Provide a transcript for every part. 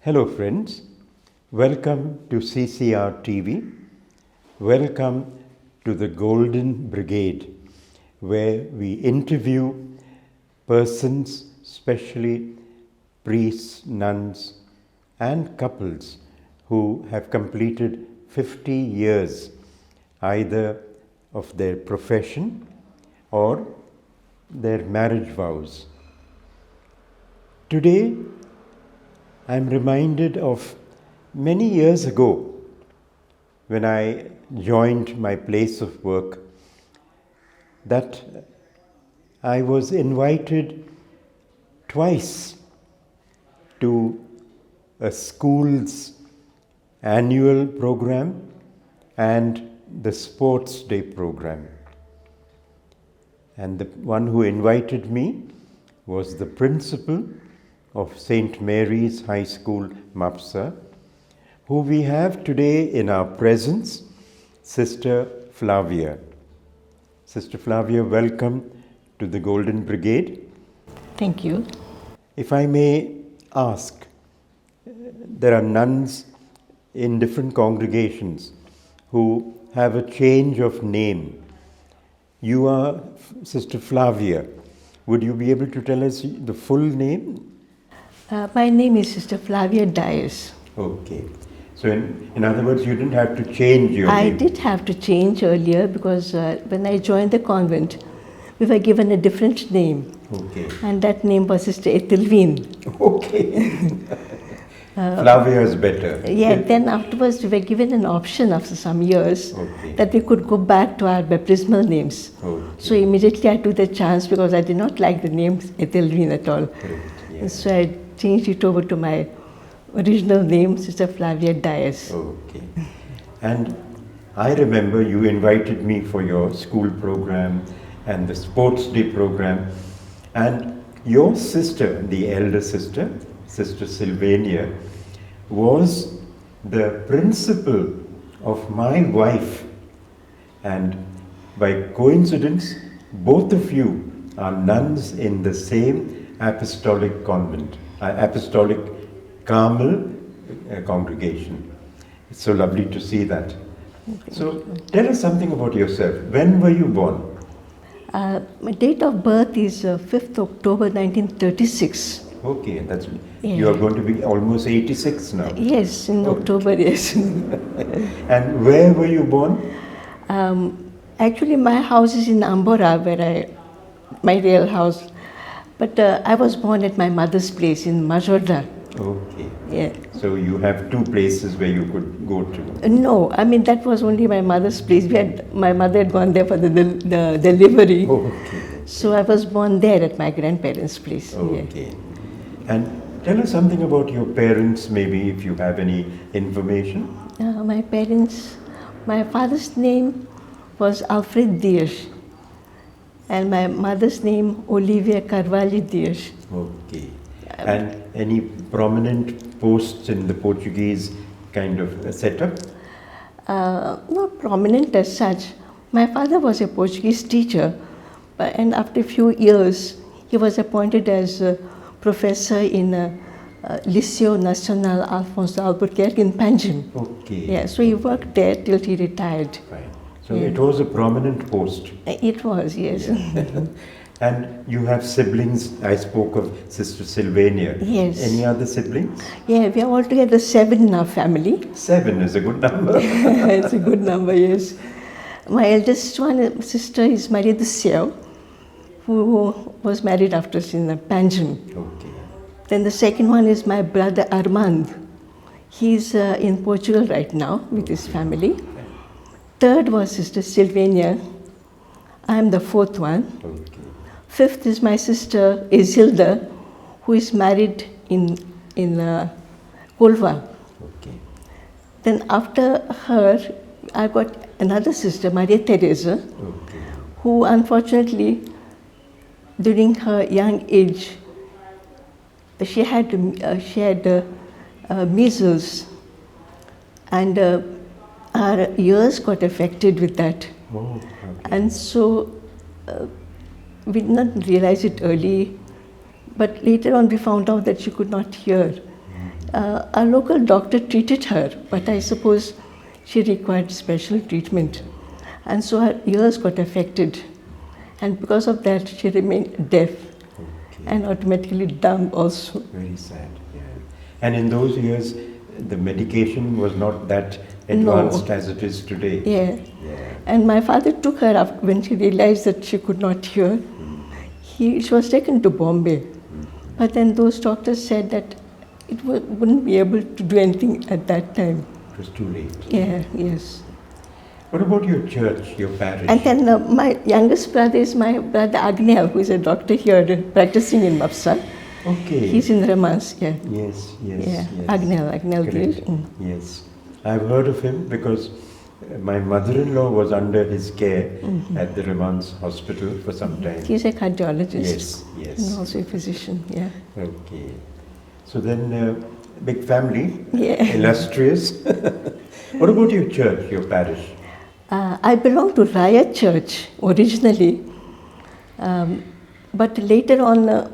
Hello friends, welcome to CCR TV, welcome to the Golden Brigade, where we interview persons, especially priests, nuns and couples who have completed 50 years either of their profession or their marriage vows. Today, I am reminded of many years ago when I joined my place of work that I was invited twice to a school's annual program and the sports day program. And the one who invited me was the principal of St. Mary's High School, Mapsa, who we have today in our presence, Sister Flavia. Sister Flavia, welcome to the Golden Brigade. Thank you. If I may ask, there are nuns in different congregations who have a change of name. You are Sister Flavia. Would you be able to tell us the full name? My name is Sister Flavia Dias. Okay. So in other words, you didn't have to change your name. I did have to change earlier because when I joined the convent, we were given a different name. Okay. And that name was Sister Ethelwyn. Okay. Flavia is better. Yeah, then afterwards we were given an option after some years that we could go back to our baptismal names. Okay. So immediately I took the chance because I did not like the name Ethelwyn at all. Correct, yeah. And so I changed it over to my original name, Sister Flavia Dias. Okay. And I remember you invited me for your school program and the sports day program. And your sister, the elder sister, Sister Sylvania, was the principal of my wife. And by coincidence, both of you are nuns in the same apostolic convent, apostolic Carmel congregation. It's so lovely to see that. So tell us something about yourself. When were you born? My date of birth is 5th October 1936. Okay, that's Yeah. you are going to be almost 86 now. Yes, in October, yes. And where were you born? Actually, my house is in Ambora, my real house. But I was born at my mother's place in Majorda. Okay. Yeah. So you have two places where you could go to. No, I mean that was only my mother's place. My mother had gone there for the delivery. Okay. So I was born there at my grandparents' place. Okay. And tell us something about your parents, maybe if you have any information. My parents, my father's name was Alfred Dias and my mother's name Olivia Carvalho Dias. Okay. And any prominent posts in the Portuguese kind of setup? Not prominent as such. My father was a Portuguese teacher, and after a few years, he was appointed as a professor in Liceu Nacional Alfonso Albuquerque in Panjim. Okay. Yeah, so he worked there till he retired. Fine. So it was a prominent post. It was, yes. Yeah. And you have siblings. I spoke of Sister Sylvania. Yes. Any other siblings? Yeah, we are altogether 7 in our family. 7 is a good number. It's a good number, yes. My eldest sister is Maria do Céu, who was married after us in Panjim. Okay. Then the second one is my brother Armand. He's in Portugal right now with his family. Third was Sister Sylvania. I am the fourth one. Okay. Fifth is my sister Isilda, who is married in Colva. Okay. Then after her, I got another sister, Maria Teresa, Okay. who unfortunately, during her young age, she had measles, and her ears got affected with that. Oh, okay. And so we did not realize it early, but later on we found out that she could not hear. A local doctor treated her, but I suppose she required special treatment. And so her ears got affected. And because of that, she remained deaf and automatically dumb also. Very sad, yeah. And in those years, the medication was not that advanced as it is today. Yeah. And my father took her up when she realized that she could not hear. She was taken to Bombay. But then those doctors said that it wouldn't be able to do anything at that time. It was too late. Yeah, yes. What about your church, your parish? And then my youngest brother is my brother Agnel, who is a doctor here practicing in Mapsa. Okay. He's in Ramas, yeah. Yes. Agnel Gir. Yes. I've heard of him because my mother-in-law was under his care at the Ramans Hospital for some time. He's a cardiologist. Yes. And also a physician, yeah. Okay. So then, big family, Yeah. illustrious. What about your church, your parish? I belong to Raya Church originally, but later on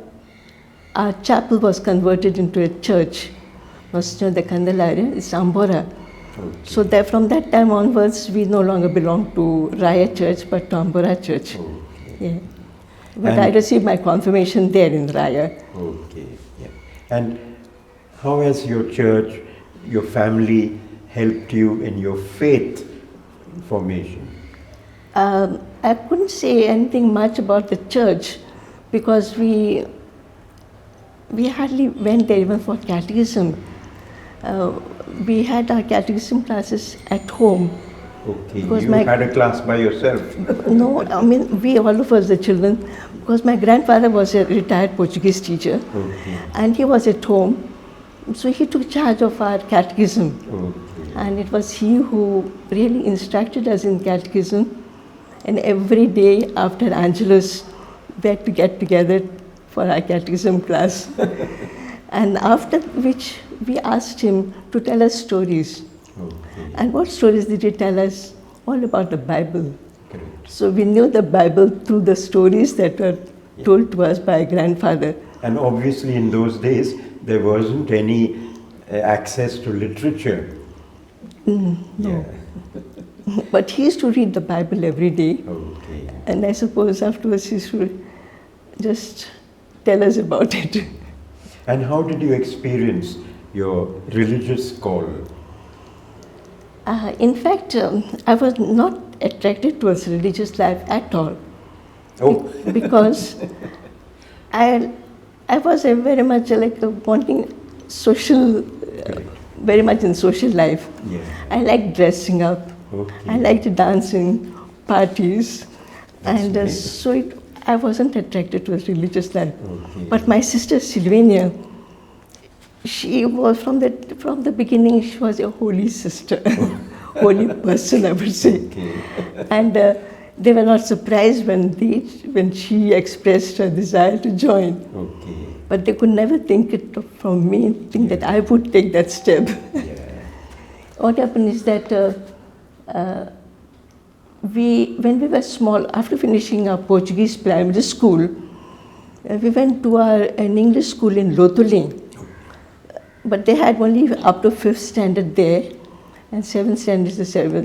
our chapel was converted into a church. It was near the Kandal area, it's Ambora. Okay. So that from that time onwards, we no longer belong to Raya Church, but to Ambora Church. Okay. Yeah. But I received my confirmation there in Raya. Okay. Yeah. And how has your church, your family helped you in your faith formation? I couldn't say anything much about the church because we hardly went there even for catechism. We had our catechism classes at home. Okay, you had a class by yourself? No, I mean, we all of us, the children, because my grandfather was a retired Portuguese teacher, and he was at home, so he took charge of our catechism. Okay. And it was he who really instructed us in catechism, and every day after Angelus, we had to get together for our catechism class. And after which we asked him to tell us stories. Okay. And what stories did he tell us? All about the Bible. Correct. So we knew the Bible through the stories that were told to us by grandfather. And obviously in those days, there wasn't any access to literature. No. Yeah. But he used to read the Bible every day. Okay. And I suppose afterwards he used to just tell us about it. And how did you experience your religious call? In fact, I was not attracted towards religious life at all. Oh. Because I was very much wanting social, very much in social life. Yeah. I liked dressing up. Okay. I liked dancing, parties. That's nice. So I wasn't attracted to a religious life. Okay. But my sister Sylvania, she was from the beginning, she was a holy sister, holy person, I would say. Okay. And they were not surprised when she expressed her desire to join. Okay. But they could never think that I would take that step. Yeah. What happened is that when we were small, after finishing our Portuguese primary school, we went to an English school in Lotuli. But they had only up to 5th standard there, and 7th standard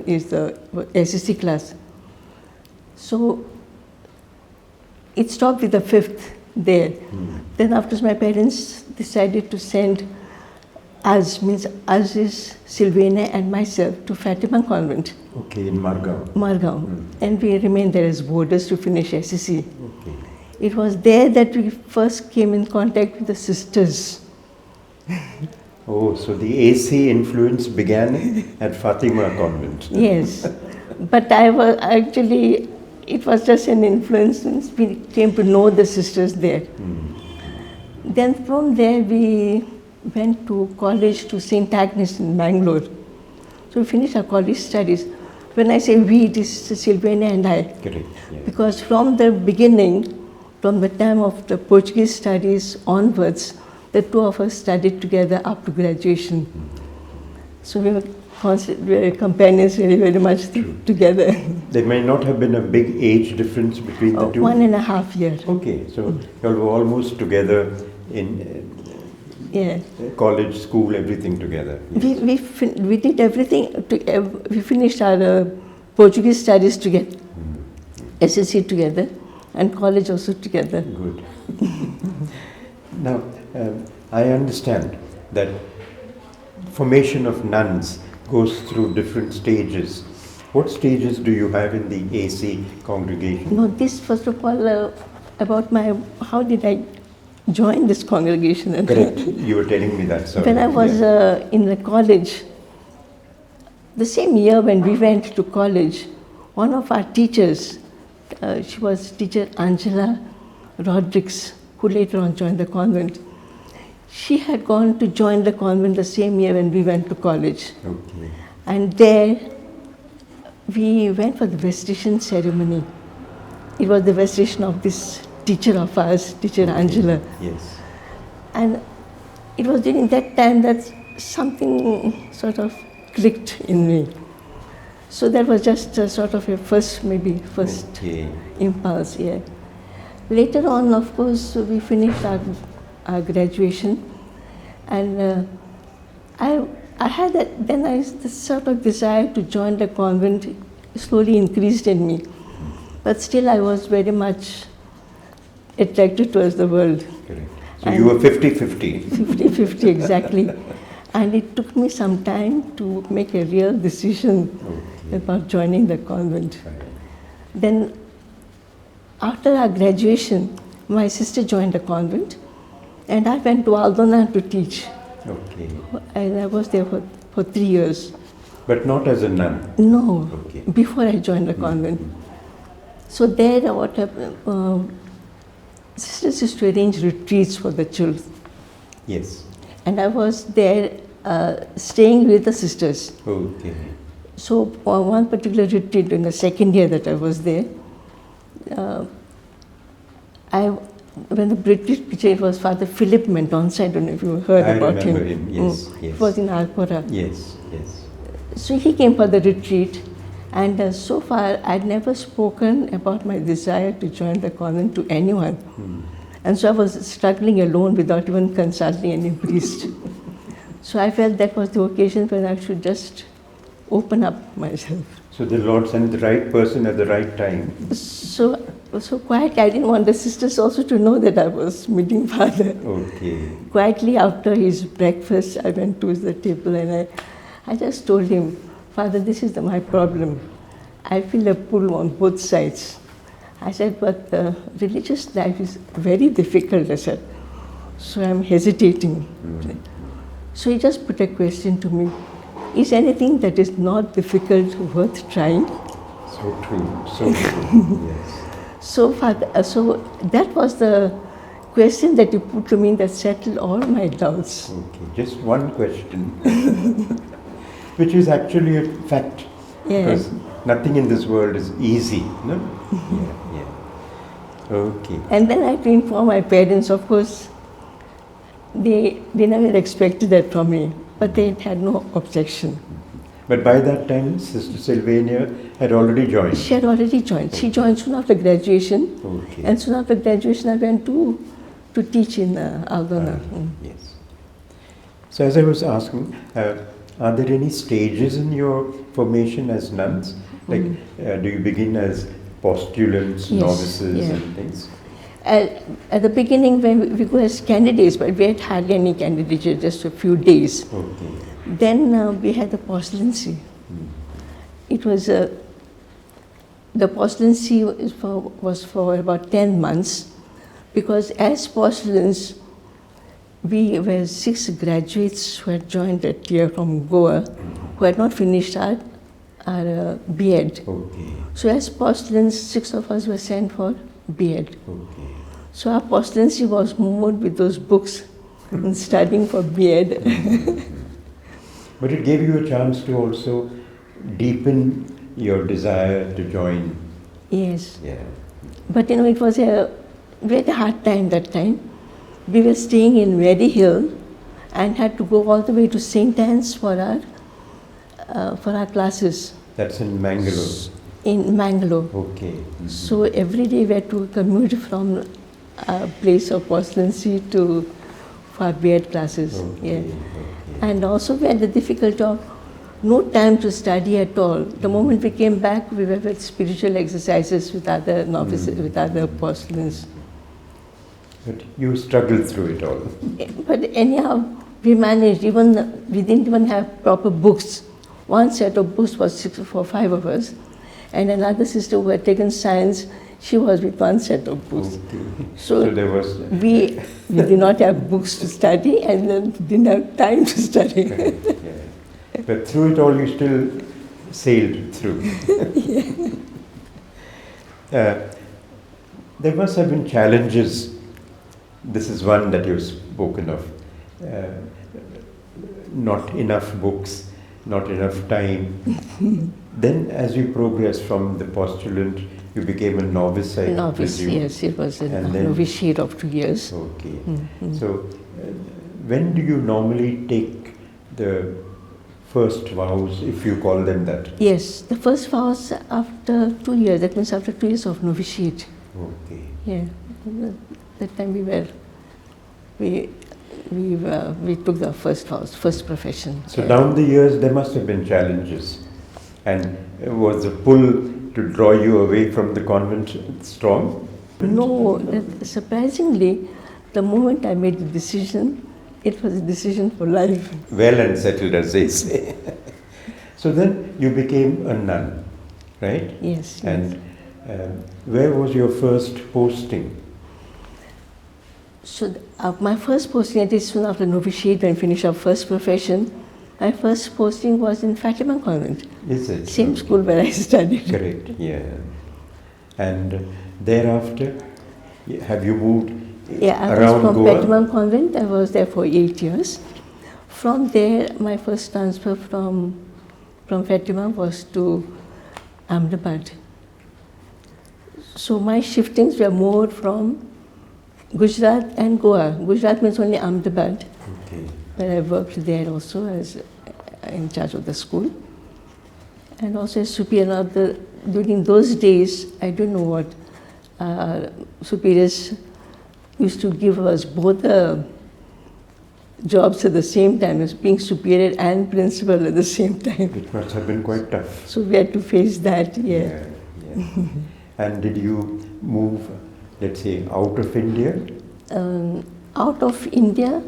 is the SSC class. So it stopped with the 5th there. Then after my parents decided to send us is Sylvania and myself, to Fatima Convent. Okay, in Margao. Margao. And we remained there as boarders to finish SSC. Okay. It was there that we first came in contact with the sisters. Oh, so the AC influence began at Fatima Convent. Yes. But it was just an influence since we came to know the sisters there. Then from there we went to college to St. Agnes in Bangalore. So we finished our college studies. When I say we, it is Sylvania and I. Correct. Yeah. Because from the beginning, from the time of the Portuguese studies onwards, the two of us studied together up to graduation. So we were companions very, very much together. There may not have been a big age difference between the two? 1.5 years. Okay, so you all were almost together in Yeah. College, school, everything together. Yes. We did everything. We finished our Portuguese studies together, SSC together, and college also together. Good. Now, I understand that formation of nuns goes through different stages. What stages do you have in the AC congregation? No, this first of all about how did I join this congregation? Correct. You were telling me that. Sorry. When I was in the college, the same year when we went to college, one of our teachers, she was teacher Angela Rodriguez, who later on joined the convent. She had gone to join the convent the same year when we went to college. Okay. And there we went for the vestration ceremony. It was the vestration of this teacher of ours, teacher Angela. Yes. And it was during that time that something sort of clicked in me. So that was just sort of a first Okay. impulse, yeah. Later on, of course, we finished our graduation, and I had this sort of desire to join the convent slowly increased in me. But still I was very much attracted towards the world. Correct. So you were 50-50. 50-50 exactly. And it took me some time to make a real decision about joining the convent. Right. Then after our graduation, my sister joined the convent and I went to Aldona to teach. Okay. And I was there for 3 years. But not as a nun? No, Okay. before I joined the convent. So there what happened, sisters used to arrange retreats for the children. Yes. And I was there staying with the sisters. Okay. So one particular retreat in the second year that I was there, when the British teacher, it was Father Philip Mentonce, I don't know if you heard about him. I remember him, yes, yes. It was in Alcora. Yes, yes. So he came for the retreat, and so far I'd never spoken about my desire to join the convent to anyone. And so I was struggling alone without even consulting any priest. So I felt that was the occasion when I should just open up myself. So the Lord sent the right person at the right time. So quietly, I didn't want the sisters also to know that I was meeting Father. Okay. Quietly after his breakfast, I went to the table and I just told him, Father, this is my problem. I feel a pull on both sides. I said, but religious life is very difficult, I said. So I'm hesitating. So he just put a question to me. Is anything that is not difficult worth trying? So true, so true, yes. So that was the question that you put to me that settled all my doubts. Okay, just one question, which is actually a fact. Yeah. Because nothing in this world is easy, no? Yeah. Okay. And then I had to inform my parents, of course. They never expected that from me, but they had no objection. But by that time, Sister Sylvania had already joined. She had already joined. She joined soon after graduation. Okay. And soon after graduation, I went to teach in Aldona. Yes. So as I was asking, are there any stages in your formation as nuns? Like, do you begin as postulants, Yes, novices, yeah. and things? At the beginning, when we go as candidates, but we had hardly any candidates, just a few days. Okay. Then we had the postulancy. It was the postulancy was for about 10 months, because as postulants, we were 6 graduates who had joined that year from Goa, who had not finished our B.Ed. Okay. So as postulants, 6 of us were sent for B.Ed. Okay. So our postulancy was moved with those books and studying for B.Ed. But it gave you a chance to also deepen your desire to join. Yes. Yeah. But it was a very hard time that time. We were staying in Very Hill and had to go all the way to St. Anne's for our classes. That's in Mangalore. In Mangalore. Okay. So every day we had to commute from a place of postulancy to for our Brigade classes. Okay, Yeah. okay. And also we had the difficulty of no time to study at all. The moment we came back, we were with spiritual exercises with other novices, with other postulants. But you struggled through it all. But anyhow, we managed. Even we didn't even have proper books. One set of books was for 5 of us, and another sister who had taken science, she was with one set of books. Okay. So there was... we did not have books to study, and then didn't have time to study. Correct, yeah. But through it all, you still sailed through. There must have been challenges. This is one that you've spoken of. Not enough books, not enough time. Then as you progressed from the postulant, you became a novice, I Novice, presume. yes, it was a And then- novitiate of 2 years. Okay. So when do you normally take the first vows, if you call them that? Yes, the first vows after 2 years, that means after 2 years of novitiate. Okay. Yeah, that time we took the first vows, first profession. So Yeah. down the years, there must have been challenges. And was the pull to draw you away from the convent strong? No, surprisingly, the moment I made the decision, it was a decision for life. Well and settled, as they say. So then you became a nun, right? Yes. And where was your first posting? So my first posting, that is soon after novitiate, when I finished our first profession, my first posting was in Fatima Convent, Is it? same school where I studied. Correct, yeah. And thereafter, have you moved Yeah, I was around from Goa? Fatima Convent. I was there for 8 years. From there, my first transfer from Fatima was to Ahmedabad. So my shiftings were more from Gujarat and Goa. Gujarat means only Ahmedabad, Okay. where I worked there also as in charge of the school. And also as superior of the, during those days, I don't know what superiors used to give us both jobs at the same time, as being superior and principal at the same time. It must have been quite tough. So we had to face that, yeah. Yeah. And did you move, let's say, out of India? Out of India,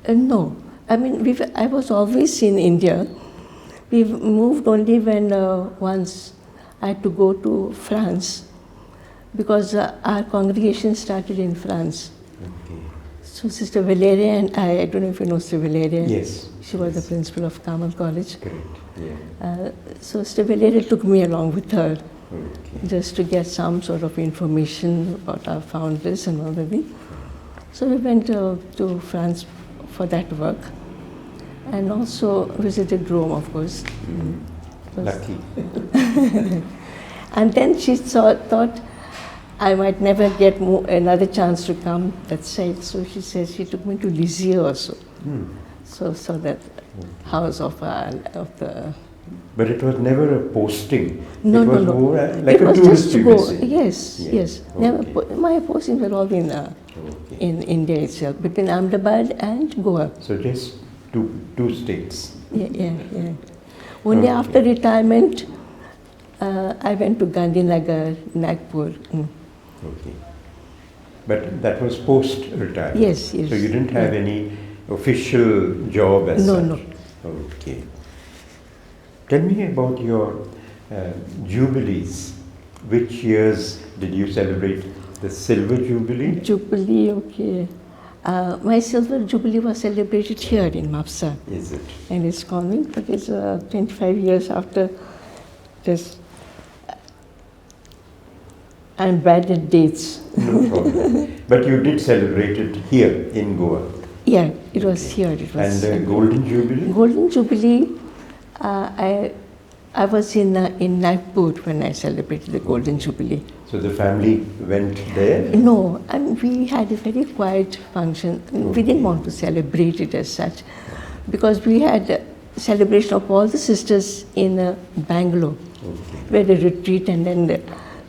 no. I mean, I was always in India. We moved only when once I had to go to France, because our congregation started in France. Okay. So Sister Valeria and I don't know if you know Sister Valeria. Yes. She was yes. the principal of Carmel College. Correct, yeah. So Sister Valeria took me along with her, Okay. just to get some sort of information about our founders and all that. So we went to France for that work, and also visited Rome, of course. Lucky. And then she thought I might never get another chance to come that side. So she says she took me to Lisieux also. So that house of the. But it was never a posting. No, it was no. more like it a was tourist just to go. visit. Yes, Yeah. yes. Okay. Never, my postings were all Okay. in India itself, between Ahmedabad and Goa. So just two states. Yeah. Only Okay. after retirement, I went to Gandhinagar, Nagpur. Okay. But that was post-retirement? Yes. So you didn't have any official job as No, such? no. Okay. Tell me about your jubilees. Which years did you celebrate the Silver Jubilee? Jubilee, okay. My Silver Jubilee was celebrated here in Mapsa, Is it? and it's convent, but it's 25 years after this. I'm bad at dates. No problem. But you did celebrate it here in Goa. Yeah, it was here. It was. And Golden Jubilee? Golden Jubilee, I was in Nagpur when I celebrated the Golden Jubilee. So the family went there? No, we had a very quiet function. We didn't want to celebrate it as such, because we had a celebration of all the sisters in Bangalore. Okay. We had a retreat, and then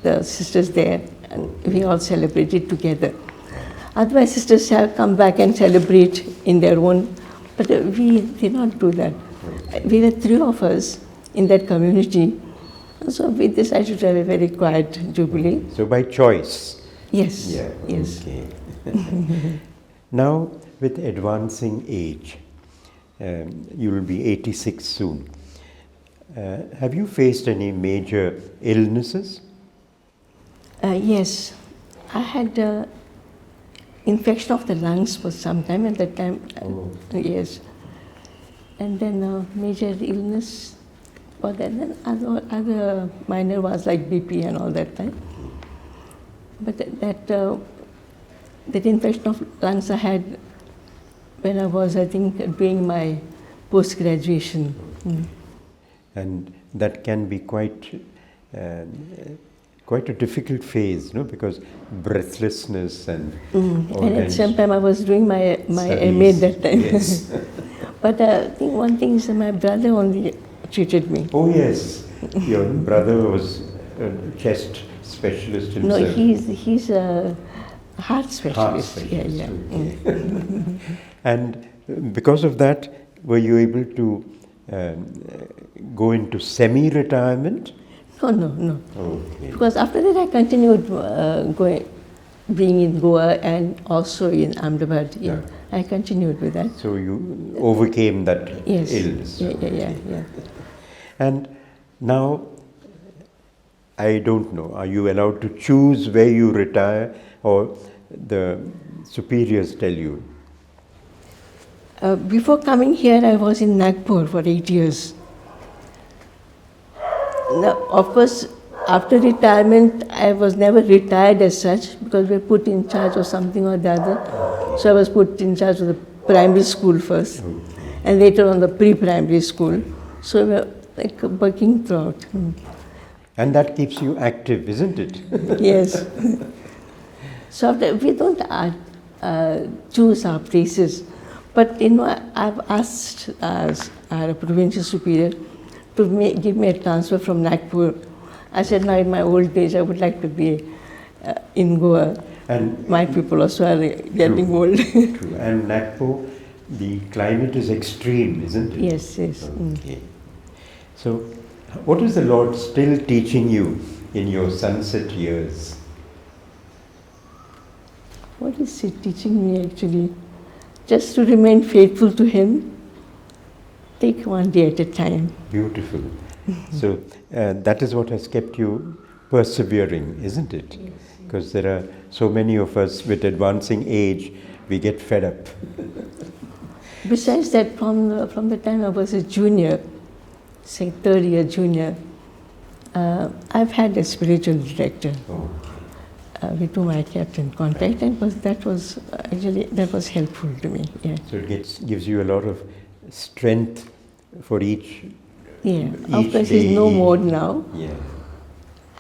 the sisters there, and we all celebrated together. Other sisters have come back and celebrate in their own, but we did not do that. We were 3 of us in that community, so we decided to have a very quiet jubilee. So by choice. Yes, Yeah. yes. Okay. Now, with advancing age, you will be 86 soon. Have you faced any major illnesses? Yes, I had infection of the lungs for some time at that time. Yes, and then major illness, but then other minor was like BP and all that time. But that infection of lungs I had when I was, I think, doing my post-graduation. And that can be quite a difficult phase, no? Because breathlessness and And at the same time I was doing my MA studies. that time. Yes. But I think one thing is that my brother only treated me. Oh yes, your brother was a chest specialist himself. No, he's a heart specialist. Heart Yeah, specialist, yeah. okay. And because of that, were you able to go into semi-retirement? No. Okay. Because after that I continued being in Goa and also in Ahmedabad. Yeah. I continued with that. So you overcame that Yes. illness. Yeah. And now, I don't know, are you allowed to choose where you retire, or the superiors tell you? Before coming here, I was in Nagpur for 8 years. Now, of course, after retirement, I was never retired as such because we were put in charge of something or the other. So I was put in charge of the primary school first, and later on the pre-primary school. So we were like working throughout. And that keeps you active, isn't it? Yes. So after, we don't choose our places, but I've asked our provincial superior to give me a transfer from Nagpur. I said, now in my old age, I would like to be in Goa. And My people also are getting True. old. True. And Nagpur, the climate is extreme, isn't it? Yes. Okay. So, what is the Lord still teaching you in your sunset years? What is he teaching me actually? Just to remain faithful to him. Take one day at a time. Beautiful. So, that is what has kept you persevering, isn't it? Because there are so many of us with advancing age, we get fed up. Besides that, from the time I was a junior, say 3rd year junior, I've had a spiritual director with whom I kept in contact, and that was helpful to me. Yeah. So it gives you a lot of strength for each. Yeah. Each Of course, day. he's no more now. Yeah.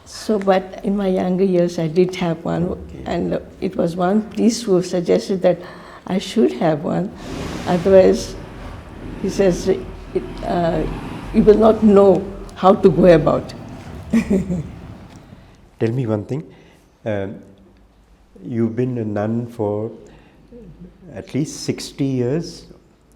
So, but in my younger years, I did have one, and it was one priest who suggested that I should have one. Otherwise, he says, you will not know how to go about. Tell me one thing. You've been a nun for at least 60 years,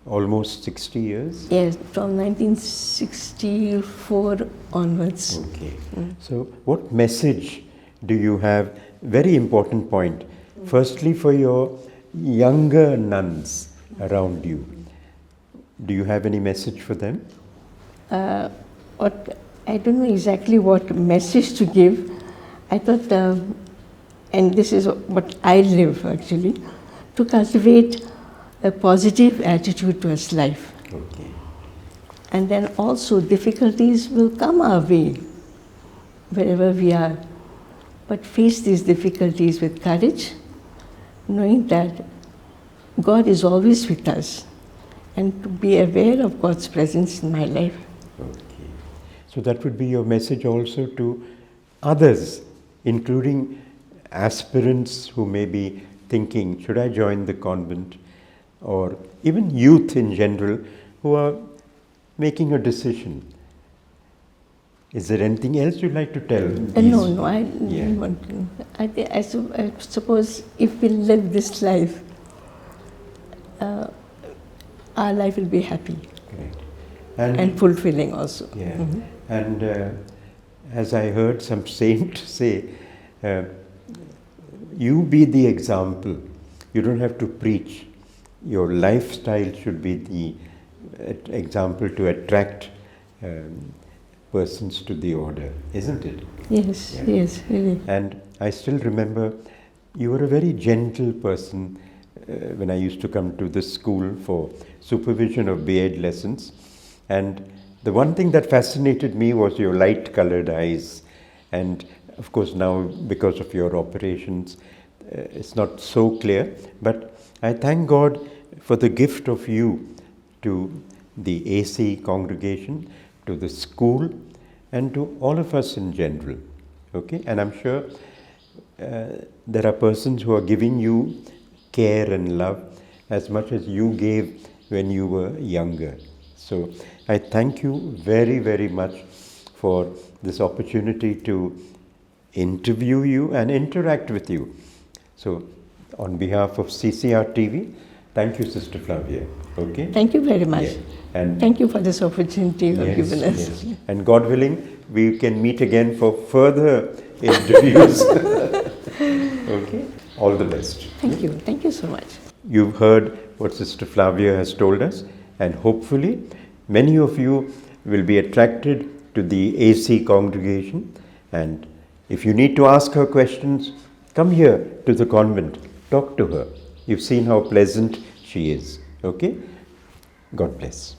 almost 60 years. Yes, from 1964 onwards. Okay. So, what message do you have? Very important point. Firstly, for your younger nuns around you, do you have any message for them? I don't know exactly what message to give. I thought, and this is what I live actually, to cultivate a positive attitude towards life. Okay. And then also difficulties will come our way wherever we are. But face these difficulties with courage, knowing that God is always with us, and to be aware of God's presence in my life. Okay. So that would be your message also to others, including aspirants who may be thinking, should I join the convent? Or even youth in general who are making a decision. Is there anything else you'd like to tell? No, I Yeah. don't want to. I suppose if we live this life, our life will be happy Great. and fulfilling also. Yeah. And as I heard some saint say, you be the example. You don't have to preach. Your lifestyle should be the example to attract persons to the order, isn't it? Yes, Yeah. yes, really. And I still remember you were a very gentle person when I used to come to this school for supervision of Brigade lessons. And the one thing that fascinated me was your light-colored eyes. And of course now, because of your operations, it's not so clear. But I thank God for the gift of you to the AC congregation, to the school, and to all of us in general. Okay? And I'm sure there are persons who are giving you care and love as much as you gave when you were younger. So I thank you very, very much for this opportunity to interview you and interact with you. So on behalf of CCR TV, thank you, Sister Flavia. Okay? Thank you very much. Yeah. And Thank you for this opportunity you have given us. yes. And God willing, we can meet again for further interviews. Okay? All the best. Thank you. Thank you so much. You've heard what Sister Flavia has told us, and hopefully many of you will be attracted to the AC congregation. And if you need to ask her questions, come here to the convent, talk to her. You've seen how pleasant she is. Okay? God bless.